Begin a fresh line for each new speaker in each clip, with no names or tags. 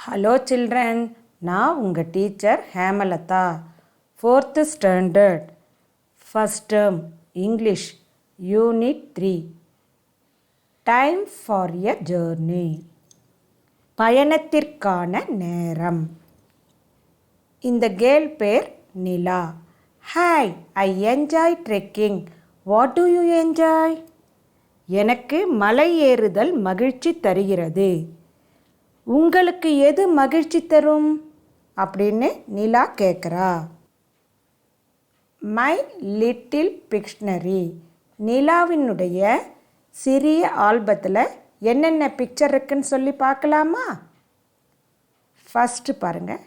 Hello children, நான் உங்கள் teacher Hemalatha. 4th standard, first term English, unit 3. Time for a journey. பயணத்திற்கான நேரம். இந்த கேர்ள் பேர் Nila. Hi, I enjoy trekking. What do you enjoy? எனக்கு மலை ஏறுதல் மகிழ்ச்சி தருகிறது. உங்களுக்கு எது மகிழ்ச்சி தரும் அப்படின்னு நிலா கேட்குறா. My little Pictionary. நிலாவினுடைய சிறிய ஆல்பத்தில் என்னென்ன பிக்சர் இருக்குன்னு சொல்லி பார்க்கலாமா? ஃபஸ்ட்டு பாருங்கள்,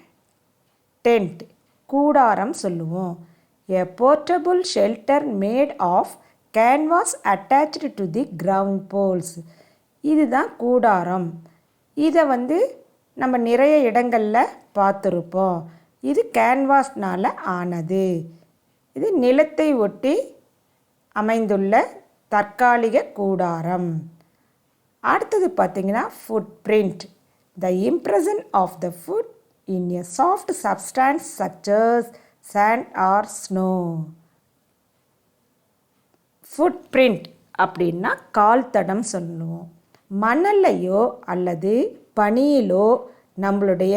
டென்ட், கூடாரம் சொல்லுவோம். A portable shelter made of canvas attached to the ground poles. இதுதான் கூடாரம். இதை நம்ம நிறைய இடங்களில் பார்த்துருப்போம். இது கேன்வாஸ்னால் ஆனது. இது நிலத்தை ஒட்டி அமைந்துள்ள தற்காலிக கூடாரம். அடுத்தது பார்த்திங்கன்னா footprint. The impression of the foot in a soft substance such as sand or snow. Footprint அப்படின்னா கால் தடம் சொல்லுவோம். மணல்லையோ அல்லது பனியிலோ நம்மளுடைய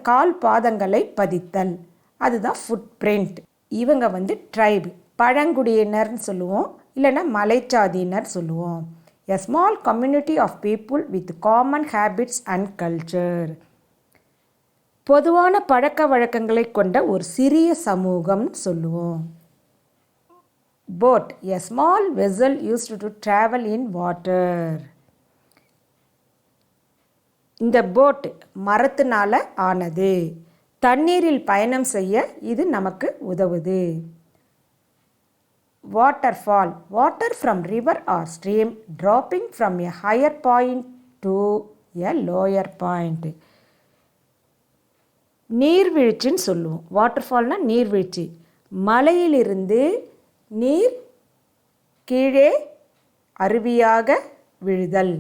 கால் பாதங்களை பதித்தல், அதுதான் ஃபுட் பிரிண்ட். இவங்க ட்ரைப், பழங்குடியினர்னு சொல்லுவோம், இல்லைன்னா மலைச்சாதியினர் சொல்லுவோம். A small community of people with common habits and culture. பொதுவான பழக்க வழக்கங்களை கொண்ட ஒரு சிறிய சமூகம் சொல்லுவோம். Boat, a small vessel used to travel in water. இந்த போட் மரத்தினால ஆனது. தண்ணீரில் பயணம் செய்ய இது நமக்கு உதவுது. Waterfall, water from river or stream dropping from a higher point to a lower point. நீர்வீழ்ச்சின்னு சொல்லுவோம். வாட்டர்ஃபால்னால் நீர்வீழ்ச்சி. மலையிலிருந்து நீர் கீழே அருவியாக விழுதல்,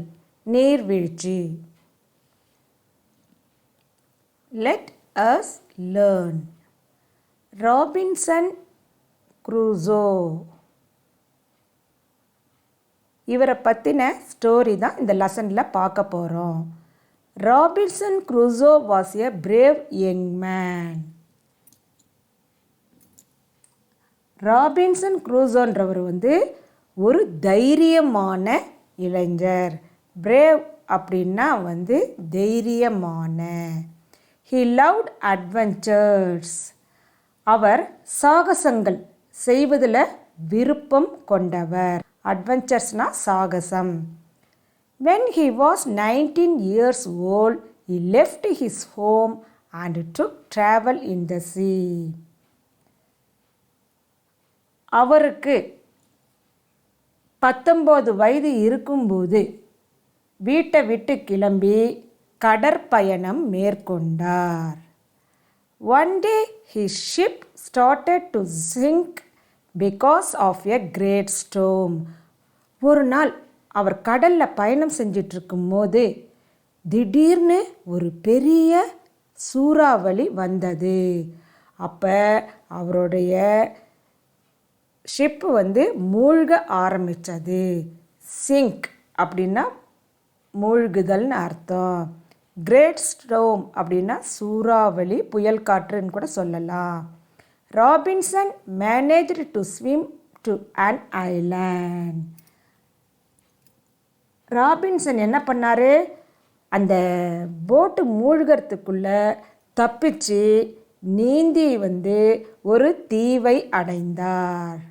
நீர்வீழ்ச்சி. Let us learn. Robinson Crusoe. இவரை பற்றின ஸ்டோரி தான் இந்த லெசனில் பார்க்க போகிறோம். Robinson Crusoe was a brave young man. Robinson க்ரூசோன்றவர் ஒரு தைரியமான இளைஞர். பிரேவ் அப்படின்னா தைரியமான. He loved adventures. அவர் சாகசங்கள் செய்வதில் விருப்பம் கொண்டவர். அட்வென்ச்சர்ஸ்னால் சாகசம். When he was 19 years old, he left his home and took travel in the sea. அவருக்கு 19 வயது இருக்கும்போது வீட்டை விட்டு கிளம்பி கடற்பயணம் மேற்கொண்டார். One day his ship started to sink because of a great storm. ஒரு நாள் அவர் கடலில் பயணம் செஞ்சிட்ருக்கும் போது திடீர்னு ஒரு பெரிய சூறாவளி வந்தது. அப்போ அவருடைய ஷிப்பு மூழ்க ஆரம்பித்தது. சிங்க் அப்படின்னா மூழ்குதல்னு அர்த்தம். கிரேட் ஸ்டோம் அப்படின்னா சூறாவளி, புயல் காற்றுன்னு கூட சொல்லலாம். Robinson managed to swim to an island. Robinson என்ன பண்ணார்? அந்த போட்டு மூழ்கிறதுக்குள்ளே தப்பிச்சு நீந்தி ஒரு தீவை அடைந்தார்.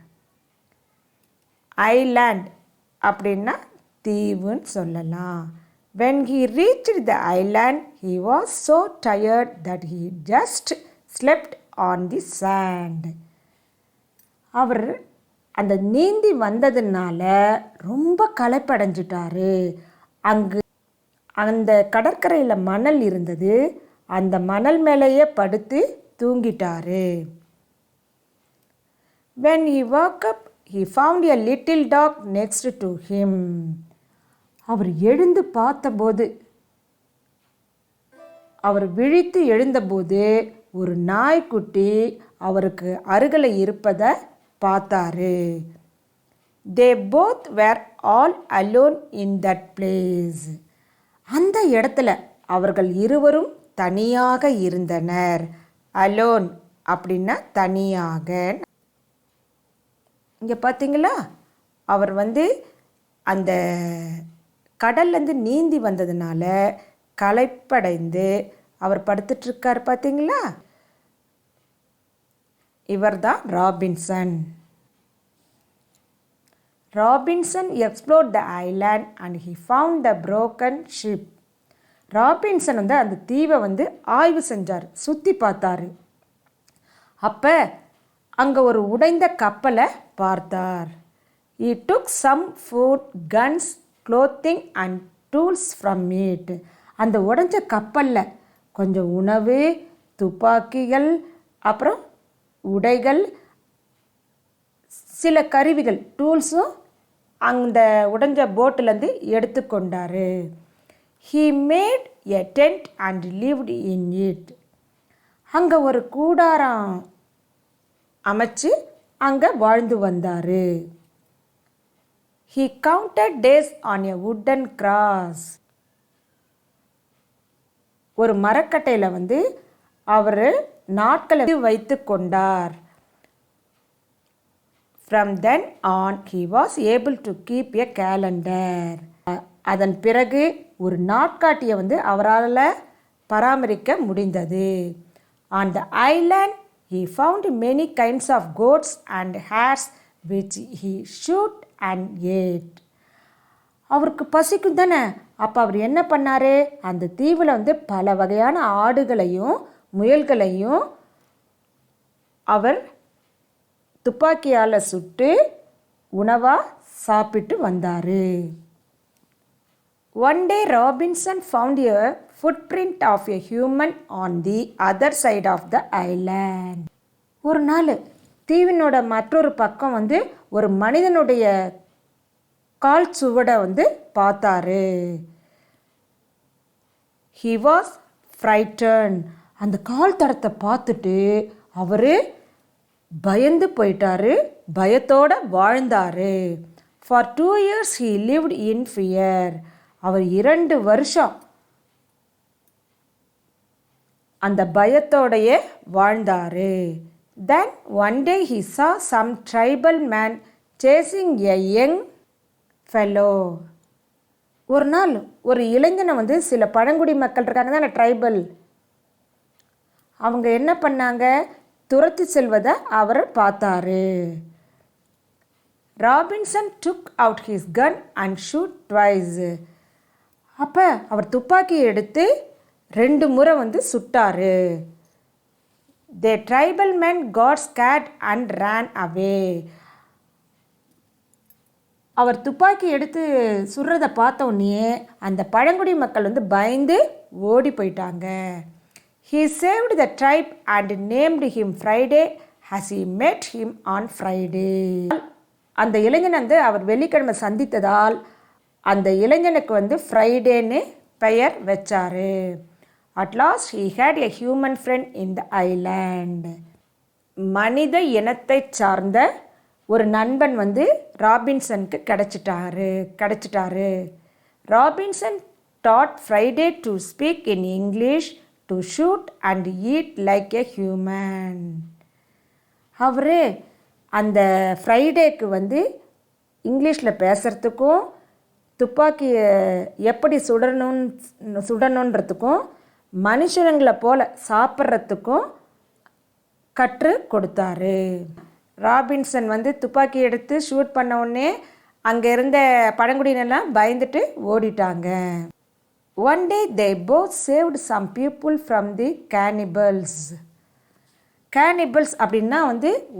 ஐலாண்ட் அப்படின்னா தீவுன்னு சொல்லலாம். When he reached the island, he was so tired that he just slept on the sand. அவர் அந்த நீந்தி வந்ததுனால ரொம்ப களைப்படைஞ்சிட்டாரு. அந்த கடற்கரையில் மணல் இருந்தது. அந்த மணல் மேலேயே படுத்து தூங்கிட்டாரு. When he woke up, he found a little dog next to him. அவர் எழுந்து பார்த்தபோது அவர் விழித்து எழுந்தபோது ஒரு நாய்க்குட்டி அவருக்கு அருகில் இருப்பதை பார்த்தாரு. They both were all alone in that place. அந்த இடத்துல அவர்கள் இருவரும் தனியாக இருந்தனர். அலோன் அப்படின்னா தனியாக. இங்கே பார்த்தீங்களா, அவர் அந்த கடல்லேருந்து நீந்தி வந்ததுனால களைப்படைந்து அவர் படுத்துட்ருக்கார். பார்த்தீங்களா, இவர் தான் Robinson. Robinson explored the island and he found the broken ship. Robinson அந்த தீவை ஆய்வு செஞ்சார், சுற்றி பார்த்தாரு. அப்போ அங்கே ஒரு உடைந்த கப்பலை பார்த்தார். He took some food, guns, clothing and tools from it. அந்த உடைஞ்ச கப்பலில் கொஞ்சம் உணவு, துப்பாக்கிகள், அப்புறம் உடைகள், சில கருவிகள், டூல்ஸும் அந்த உடைஞ்ச போட்டிலேருந்து எடுத்துக்கொண்டார். He made a tent and lived in it. அங்கே ஒரு கூடாரம் அமைச்சு அங்கே வாழ்ந்து வந்தார். He counted days on a wooden cross. ஒரு மரக்கட்டையில் அவர் நாட்களை வைத்து கொண்டார். From then on he was able to keep a calendar. அதன் பிறகு ஒரு நாட்காட்டியை அவரால் பராமரிக்க முடிந்தது. On the island he found many kinds of goats and hares which he shot and ate. அவருக்கு பசிக்கும் தானே, அப்போ அவர் என்ன பண்ணார், அந்த தீவில் பல வகையான ஆடுகளையும் முயல்களையும் அவர் துப்பாக்கியால் சுட்டு உணவாக சாப்பிட்டு வந்தார். One day Robinson found a footprint of a human on the other side of the island. ஒரு நாள் தீவினோட மற்றொரு பக்கம் ஒரு மனிதனுடைய கால் சுவடை பார்த்தாரு. He was frightened. அந்த கால் தடத்தை பார்த்துட்டு அவர் பயந்து போயிட்டாரு, பயத்தோட வாழ்ந்தார். For 2 years he lived in fear. அவர் 2 வருஷம் அந்த பயத்தோடையே வாழ்ந்தார். Then one day he saw some tribal man chasing a young fellow. ஒரு நாள் ஒரு இளைஞனை சில பழங்குடி மக்கள் இருக்காங்க தானே, ட்ரைபல், அவங்க என்ன பண்ணாங்க, துரத்தி செல்வதை அவர் பார்த்தாரு. Robinson took out his gun and shoot twice. அப்போ அவர் துப்பாக்கி எடுத்து 2 முறை சுட்டார். The tribal men got scared and ran away. அவர் துப்பாக்கி எடுத்து சுடுறதை பார்த்த உடனே அந்த பழங்குடி மக்கள் பயந்து ஓடி போயிட்டாங்க. He saved the tribe and named him Friday as he met him on Friday. அந்த இளைஞன் அவர் வெள்ளிக்கிழமை சந்தித்ததால் அந்த இளைஞனுக்கு ஃப்ரைடேன்னு பெயர் வச்சார். At last he had a human friend in the island. மனித இனத்தை சார்ந்த ஒரு நண்பன் ராபின்சனுக்கு கிடைச்சிட்டாரு. Robinson taught Friday to speak in English, to shoot and eat like a human. அவர் அந்த ஃப்ரைடேக்கு இங்கிலீஷில் பேசுகிறதுக்கும் துப்பாக்கியை எப்படி சுடணுன்றதுக்கும் மனுஷங்களை போல் சாப்பிட்றதுக்கும் கற்றுக் கொடுத்தாரு. ராபின்சன் துப்பாக்கி எடுத்து ஷூட் பண்ண உடனே அங்கே இருந்த பழங்குடியினெல்லாம் பயந்துட்டு ஓடிட்டாங்க. One day they both saved some people from the cannibals. Cannibals அப்படின்னா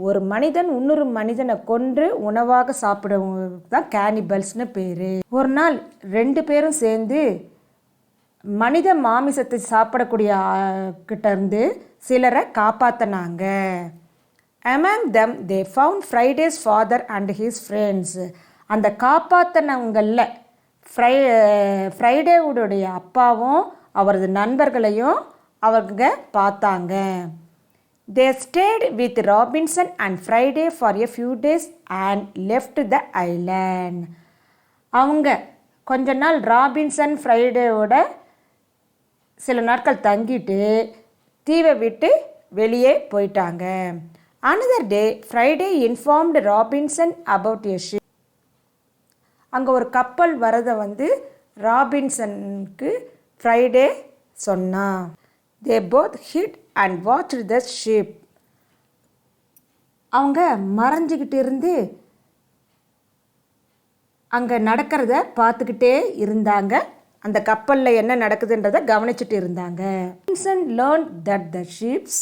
ஒரு மனிதன் இன்னொரு மனிதனை கொன்று உணவாக சாப்பிடுவது தான் கேனிபல்ஸ்னு பேர். ஒரு நாள் 2 பேரும் சேர்ந்து மனித மாமிசத்தை சாப்பிடக்கூடிய கிட்ட இருந்து சிலரை காப்பாற்றினாங்க. Among them they found Friday's father and his friends. அந்த காப்பாற்றினவங்களில் ஃப்ரைடேவுடைய அப்பாவும் அவரது நண்பர்களையும் அவங்க பார்த்தாங்க. They stayed with Robinson and Friday for a few days and left the island. அவங்க கொஞ்ச நாள் ராபின்சன் ஃப்ரைடேவோட சில நாட்கள் தங்கிட்டு தீவை விட்டு வெளியே போயிட்டாங்க. Another day, Friday informed Robinson about a ship. அங்கே ஒரு கப்பல் வரதை ராபின்சனுக்கு ஃப்ரைடே சொன்னான். They both hid and watched the ship. அவங்க மறைஞ்சிக்கிட்டு இருந்து அங்கே நடக்கிறத பார்த்துக்கிட்டே இருந்தாங்க. அந்த கப்பலில் என்ன நடக்குதுன்றதை கவனிச்சுட்டு இருந்தாங்க. Robinson learned that the ship's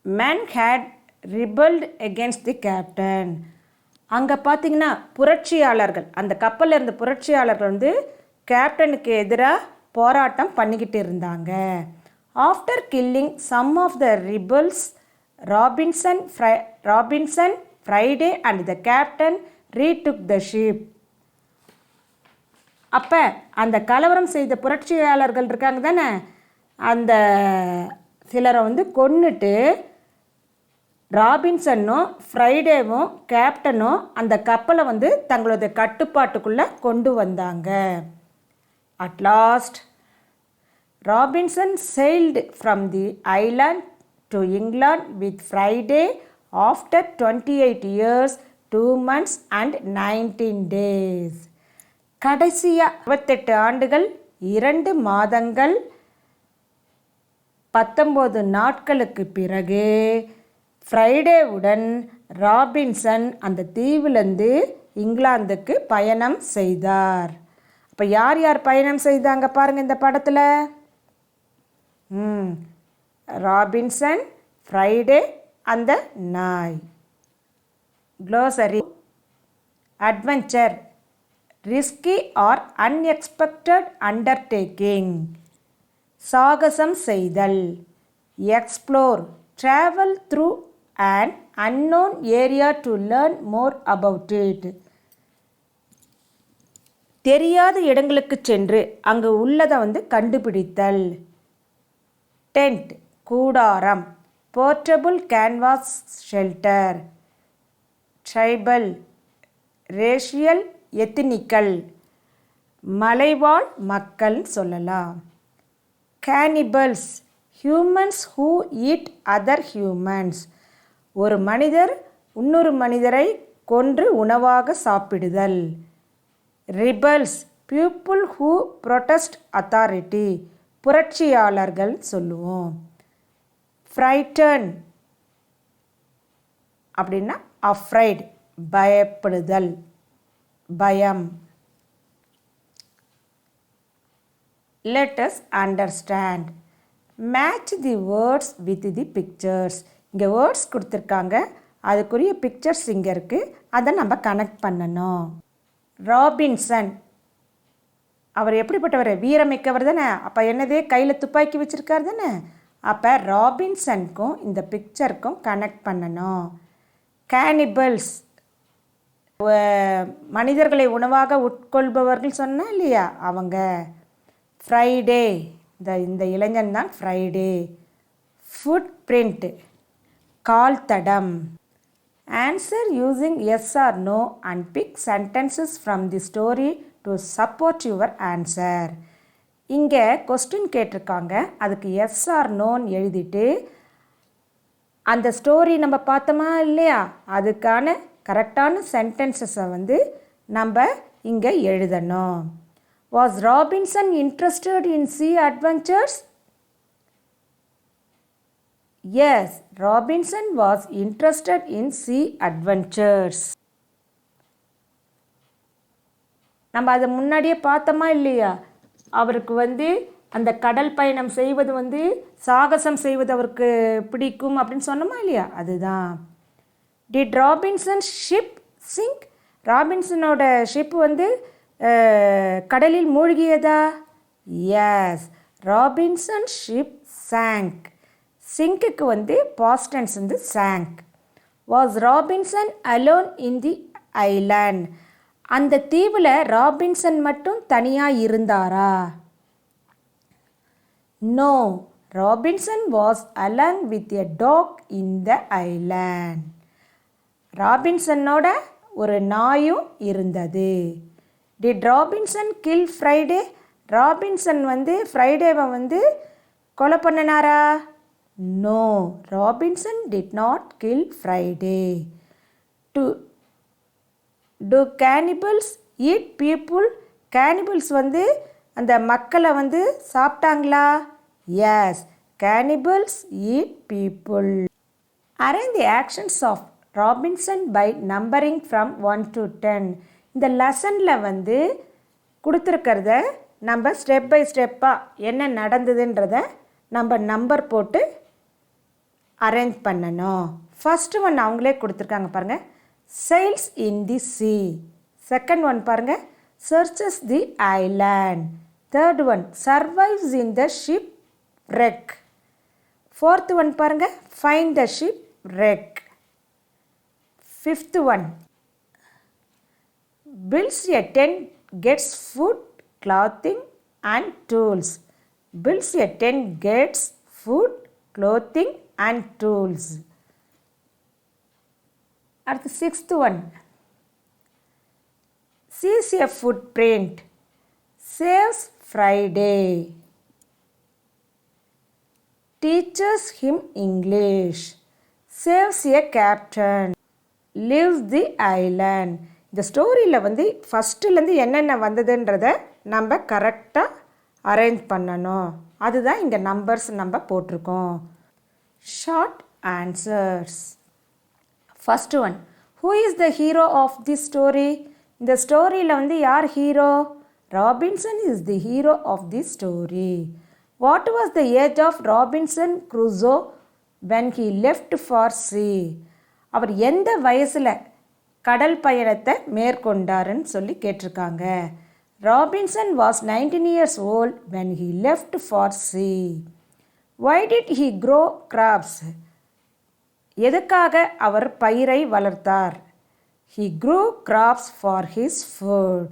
men had rebelled against the captain. அங்கே பார்த்தீங்கன்னா புரட்சியாளர்கள், அந்த கப்பலில் இருந்த புரட்சியாளர்கள் கேப்டனுக்கு எதிராக போராட்டம் பண்ணிக்கிட்டு இருந்தாங்க. After killing some of the rebels, Robinson, Friday and the captain retook the ship. அப்போ அந்த கலவரம் செய்த புரட்சியாளர்கள் இருக்காங்க தானே, அந்த சிலரை கொன்னுட்டு ராபின்சனும் ஃப்ரைடேவும் கேப்டனும் அந்த கப்பலை தங்களோட கட்டுப்பாட்டுக்குள்ளே கொண்டு வந்தாங்க. At last Robinson sailed from the island to England with Friday after 28 years, 2 months and 19 days. கடைசியாக 28 ஆண்டுகள் 2 மாதங்கள் 19 நாட்களுக்கு பிறகு ஃப்ரைடேவுடன் ராபின்சன் அந்த தீவிலிருந்து இங்கிலாந்துக்கு பயணம் செய்தார். அப்போ யார் யார் பயணம் செய்தாங்க பாருங்கள் இந்த படத்தில். ராபின்சன், ஃப்ரைடே அந்த நாய். Glossary. Adventure, risky or unexpected undertaking. சாகசம் செய்தல். Explore, travel through an unknown area to learn more about it. தெரியாத இடங்களுக்கு சென்று அங்கு உள்ளதை கண்டுபிடித்தல். டென்ட், கூடாரம். Portable canvas shelter. Tribal, racial, ethnical. மலைவாழ் மக்கள் சொல்லலாம். Cannibals, humans who eat other humans. ஒரு மனிதர் இன்னொரு மனிதரை கொன்று உணவாக சாப்பிடுதல். Rebels, people who protest authority. புரட்சியாளர்கள் சொல்லுவோம். ஃப்ரைட்டன் அப்படின்னா அஃப்ரைட், பயப்படுதல், பயம். Let us understand. Match the words with the pictures. இங்கே வேர்ட்ஸ் கொடுத்துருக்காங்க, அதுக்குரிய பிக்சர்ஸ் இங்கே இருக்குது, அதை நம்ம கனெக்ட் பண்ணணும். ராபின்சன் அவர் எப்படிப்பட்டவர்? வீரமிக்கவர் தானே. அப்போ என்னது, கையில் துப்பாக்கி வச்சுருக்கார் தானே. அப்போ ராபின்சனுக்கும் இந்த பிக்சருக்கும் கனெக்ட் பண்ணணும். கேனிபல்ஸ், மனிதர்களை உணவாக உட்கொள்பவர்கள் சொன்னால் இல்லையா அவங்க. ஃப்ரைடே, இந்த இளைஞன் தான் ஃப்ரைடே. ஃபுட் பிரிண்ட், கால் தடம். Answer using yes or no and pick sentences from the story to support your answer. இங்கே கொஸ்டின் கேட்டிருக்காங்க, அதுக்கு எஸ் ஆர் நோன்னு எழுதிட்டு அந்த ஸ்டோரி நம்ம பார்த்தோமா இல்லையா, அதுக்கான கரெக்டான சென்டென்சஸை நம்ம இங்கே எழுதணும். Was Robinson interested in sea adventures? Yes, Robinson was interested in sea adventures. நம்ம அதை முன்னாடியே பார்த்தோமா இல்லையா, அவருக்கு அந்த கடல் பயணம் செய்வது சாகசம் செய்வது அவருக்கு பிடிக்கும் அப்படின்னு சொன்னோமா இல்லையா, அதுதான். Did Robinson's ship sink? ராபின்சனோட ஷிப்பு கடலில் மூழ்கியதா? Yes, Robinson ship sank. சிங்க்குக்கு past tense sank. Was Robinson alone in the island? அந்த தீவில் ராபின்சன் மட்டும் தனியாக இருந்தாரா? No, Robinson was along with a dog in the island. ராபின்சனோட ஒரு நாயும் இருந்தது. Did Robinson kill Friday? Robinson ஃப்ரைடேவை கொலை பண்ணினாரா? No, Robinson did not kill Friday. Do cannibals eat people? Cannibals அந்த மக்களை சாப்பிட்டாங்களா? Yes, cannibals eat people. Arrange the actions of Robinson by numbering from 1 to 10. இந்த லெசனில் கொடுத்துருக்கிறத நம்ம ஸ்டெப் பை ஸ்டெப்பாக என்ன நடந்ததுன்றத நம்ம நம்பர் போட்டு அரேஞ்ச் பண்ணணும். ஃபஸ்ட்டு ஒன் அவங்களே கொடுத்துருக்காங்க பாருங்கள், sails in the sea. Second one பாருங்கள், searches the island. Third one, survives in the shipwreck. Fourth one பாருங்கள், find the shipwreck. Fifth one, builds a tent, gets food, clothing and tools. Builds a tent, gets food, clothing and tools. அடுத்து sixth one, sees a footprint, saves Friday, teaches him English, saves a captain, leaves the island. இந்த ஸ்டோரியில் ஃபஸ்ட்டுலேருந்து என்னென்ன வந்ததுன்றதை நம்ம கரெக்டாக arrange பண்ணணும். அதுதான் இந்த numbers நம்ம போட்டிருக்கோம். Short answers. First one, who is the hero of the story? இந்த ஸ்டோரியில் யார் hero? Robinson is the hero of the story. What was the age of Robinson Crusoe when he left for sea? அவர் எந்த வயசில் கடல் பயணத்தை மேற்கொண்டாருன்னு சொல்லி கேட்டிருக்காங்க. Robinson was 19 years old when he left for sea. Why did he grow crops? எதுக்காக அவர் பயிரை வளர்த்தார்? He grew crops for his food.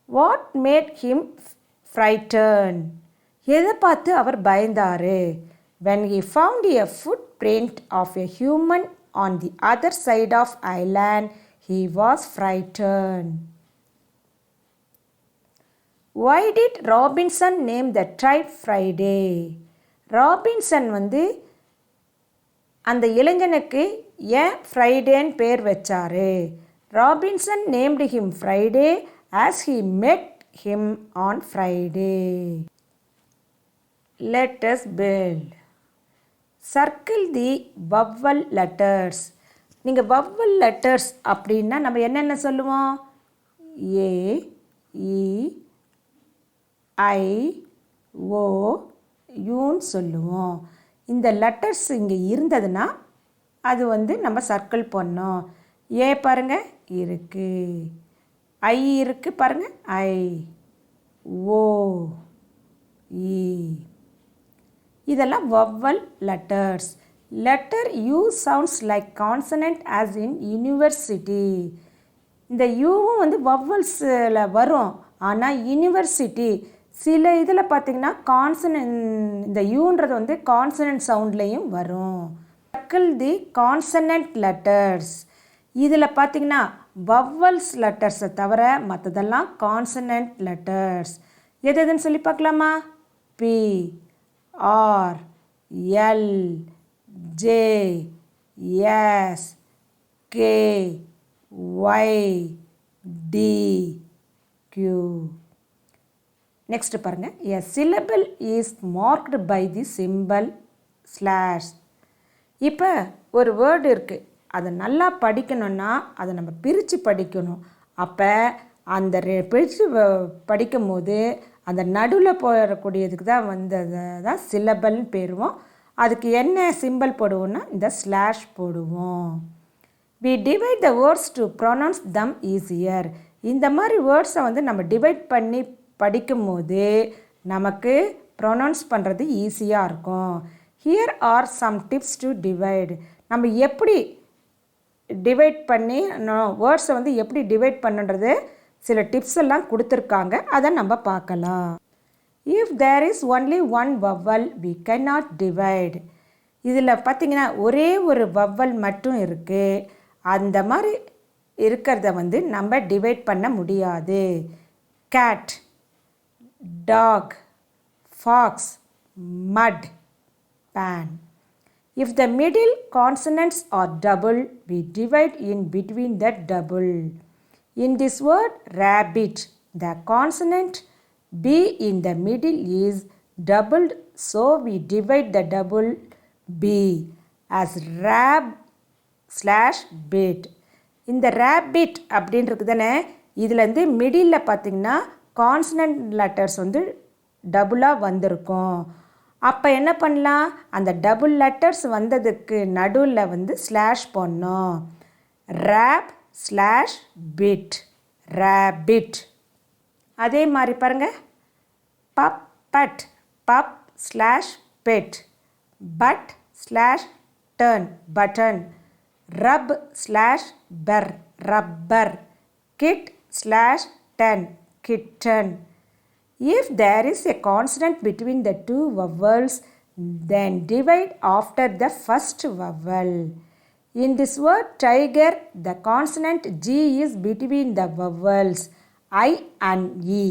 What made him frightened? எதை பார்த்து அவர் பயந்தார்? When he found a footprint of a human on the other side of island, he was frightened. Why did Robinson name the tribe Friday? Robinson அந்த இளைஞனுக்கு ஏன் ஃப்ரைடேன்னு பேர் வச்சாரு? Robinson named him Friday as he met him on Friday. Let us build. Circle the vowel letters. நீங்கள் vowel letters அப்படின்னா நம்ம என்னென்ன சொல்லுவோம்? ஏ, இ, ஐ, ஓ, யூன்னு சொல்லுவோம். இந்த லெட்டர்ஸ் இங்கே இருந்ததுன்னா அது நம்ம சர்க்கிள் பண்ணோம். ஏ பாருங்கள் இருக்குது, ஐ இருக்குது பாருங்கள், ஐ, ஓ, இ, இதெல்லாம் vowel letters. Letter U sounds like consonant as in university. இந்த யூவும் vowelsல வரும். ஆனால் யூனிவர்சிட்டி சில இதில் பார்த்திங்கன்னா கான்சனன்ட், இந்த யூன்றது கான்சனன்ட் சவுண்ட்லேயும் வரும். சர்க்கிள் தி கான்சனன்ட் லெட்டர்ஸ். இதில் பார்த்திங்கன்னா வவ்வல்ஸ் லெட்டர்ஸை தவிர மற்றதெல்லாம் கான்சனன்ட் லெட்டர்ஸ். எது எதுன்னு சொல்லி பார்க்கலாமா? B, R, L, J, S, K, Y, T, Q. Next பாருங்கள், a syllable is marked by the simple slash. இப்போ ஒரு வேர்டு இருக்குது, அதை நல்லா படிக்கணும்னா அதை நம்ம பிரித்து படிக்கணும். அப்போ அந்த பிரித்து படிக்கும் போது அந்த நடுவில் போடக்கூடியதுக்கு தான் தான் சிலபல்னு பேருவோம். அதுக்கு என்ன சிம்பிள் போடுவோம்னா இந்த ஸ்லாஷ் போடுவோம். we divide the words to pronounce them easier. இந்த மாதிரி வேர்ட்ஸை நம்ம டிவைட் பண்ணி படிக்கும்போது நமக்கு ப்ரொனவுன்ஸ் பண்ணுறது ஈஸியாக இருக்கும். Here are some tips to divide. நம்ம எப்படி டிவைட் பண்ணி வேர்ட்ஸை எப்படி டிவைட் பண்ணுறது சில டிப்ஸ் எல்லாம் கொடுத்துருக்காங்க, அதை நம்ம பார்க்கலாம். If there is only one vowel, we cannot divide. இதில் பார்த்திங்கன்னா ஒரே ஒரு வவ்வல் மட்டும் இருக்குது. அந்த மாதிரி இருக்கிறத வந்து நம்ம டிவைட் பண்ண முடியாது. கேட், டாக், ஃபாக்ஸ், மட், pan. If the middle consonants are double, we divide in between the double. In this word rabbit, the consonant B in the middle is doubled, so we divide the double B as rab/bit. இந்த rabbit அப்படின்னு இருக்குது தானே, இதில் வந்து middle பார்த்திங்கன்னா consonant letters வந்து டபுளாக வந்திருக்கும். அப்போ என்ன பண்ணலாம், அந்த டபுள் லெட்டர்ஸ் வந்ததுக்கு நடுவில் வந்து ஸ்லாஷ் பண்ணோம். rab/bit, rabbit. அதே மாதிரி பாருங்கள், puppet, pup/pet, but/turn, button, rub/burr, rubber, kit/10, kitten. If there is a consonant between the two vowels, then divide after the first vowel. In this word tiger, the consonant G is between the vowels I and E.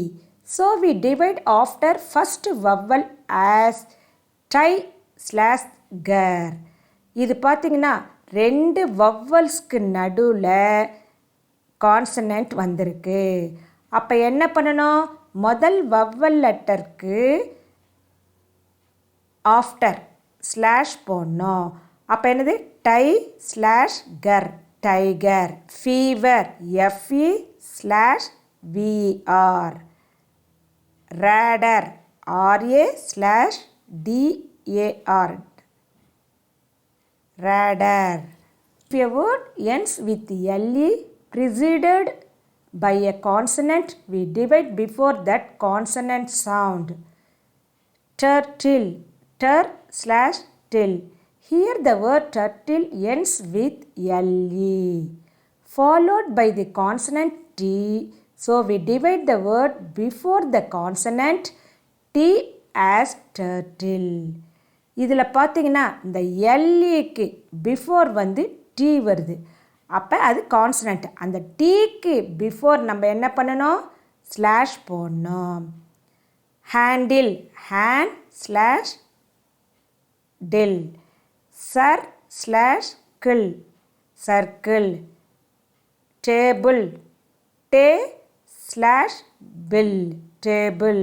So we divide after first vowel as ti/gar. இது பார்த்திங்கன்னா ரெண்டு வவ்வல்ஸ்க்கு நடுவில் consonant வந்திருக்கு. அப்போ என்ன பண்ணணும், முதல் vowel லெட்டருக்கு after slash போடணும். அப்போ என்னது, tiger, tiger. Fever, FE/VER. Radar, RA/DAR, radar. If a word ends with LE preceded by a consonant, we divide before that consonant sound. Turtle, ter/till. Here the word turtle ends with LE followed by the consonant T. So we divide the word before the consonant T as turtle. இதில் பார்த்திங்கன்னா இந்த எல்இக்கு before வந்து D வருது. அப்போ அது consonant. அந்த டீக்கு before நம்ம என்ன பண்ணணும், ஸ்லாஷ் போடணும். Handle, hand/dill. sir/kill, circle. Table, tay/bill, table.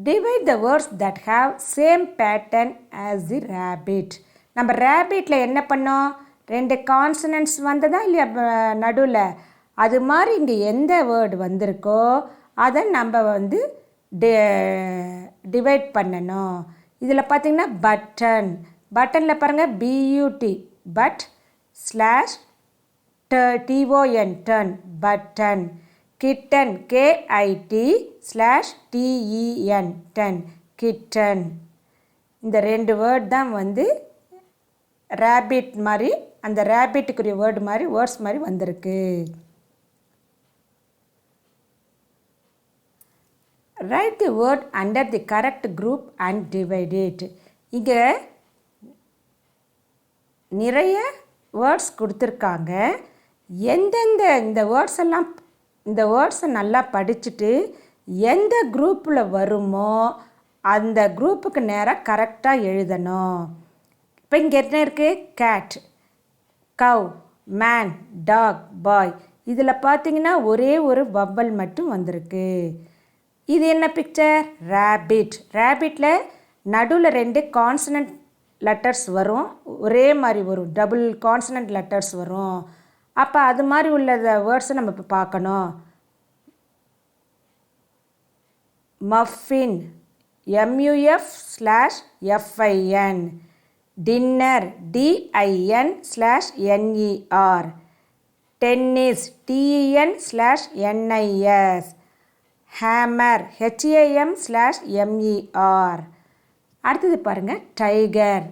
Divide the words that have same pattern as the rabbit. நம்ம ரேபிட்டில் என்ன பண்ணோம், ரெண்டு கான்சனன்ட்ஸ் வந்ததா இல்லையா நடுவில், அது மாதிரி இங்கே எந்த வேர்டு வந்திருக்கோ அதை நம்ம வந்து டிவைட் பண்ணணும். இதில் பார்த்திங்கன்னா பட்டன், பட்டனில் பாருங்கள் BUT, but/TON, turn, button. Kitten, KIT/TEN, ten, kitten. இந்த ரெண்டு வேர்ட் தான் வந்து ரேபிட் மாதிரி, அந்த ரேபிட்டுக்குரிய வேர்டு மாதிரி வேர்ட்ஸ் மாதிரி வந்திருக்கு. Write the word under the correct group and divide it. இங்கே நிறைய வேர்ட்ஸ் கொடுத்துருக்காங்க. எந்தெந்த இந்த வேர்ட்ஸை நல்லா படிச்சுட்டு எந்த குரூப்பில் வருமோ அந்த குரூப்புக்கு நேராக கரெக்டாக எழுதணும். இப்போ இங்கே என்ன இருக்குது, கேட், கவ், மேன், டாக், பாய். இதில் பார்த்தீங்கன்னா ஒரே ஒரு வவ்வல் மட்டும் வந்திருக்கு. இது என்ன பிக்சர், ரேபிட். ரேபிட்டில் நடுவில் ரெண்டு கான்சனன்ட் லெட்டர்ஸ் வரும், ஒரே மாதிரி வரும், டபுள் கான்சனன்ட் லெட்டர்ஸ் வரும். அப்போ அது மாதிரி உள்ள வேர்ட்ஸை நம்ம இப்போ பார்க்கணும். Muffin, MUF/FIN. Dinner, DIN/NER. Tennis, TEN/NIS. Hammer, HAM/MER. அடுத்தது பாருங்கள், டைகர்.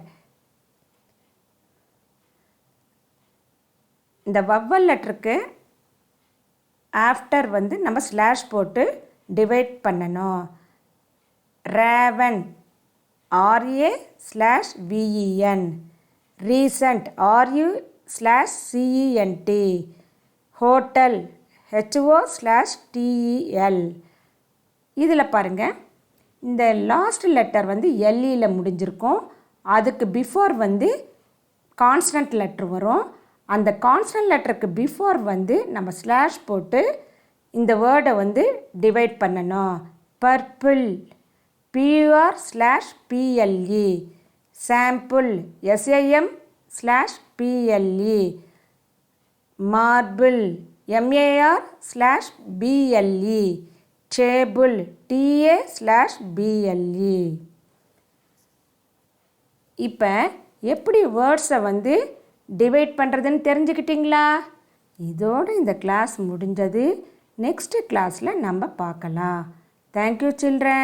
இந்த வவ்வல் லெட்டருக்கு ஆஃப்டர் வந்து நம்ம ஸ்லாஷ் போட்டு டிவைட் பண்ணணும். Raven RA/VEN, recent RU/CENT, hotel HO/TEL. இதில் பாருங்கள், இந்த லாஸ்ட் லெட்டர் வந்து LEயில் முடிஞ்சிருக்கும். அதுக்கு பிஃபோர் வந்து கான்ஸ்டன்ட் லெட்டர் வரும். அந்த கான்ஸ்டன்ட் லெட்டருக்கு பிஃபோர் வந்து நம்ம ஸ்லாஷ் போட்டு இந்த வேர்டை வந்து டிவைட் பண்ணணும். Purple PUR/PLE, sample SAM/PLE, marble MAR/BLE, table TA/BLE. இப்போ எப்படி வேர்ட்ஸை வந்து டிவைட் பண்ணுறதுன்னு தெரிஞ்சுக்கிட்டிங்களா? இதோடு இந்த கிளாஸ் முடிஞ்சது. நெக்ஸ்ட் கிளாஸில் நம்ம பார்க்கலாம். Thank you children.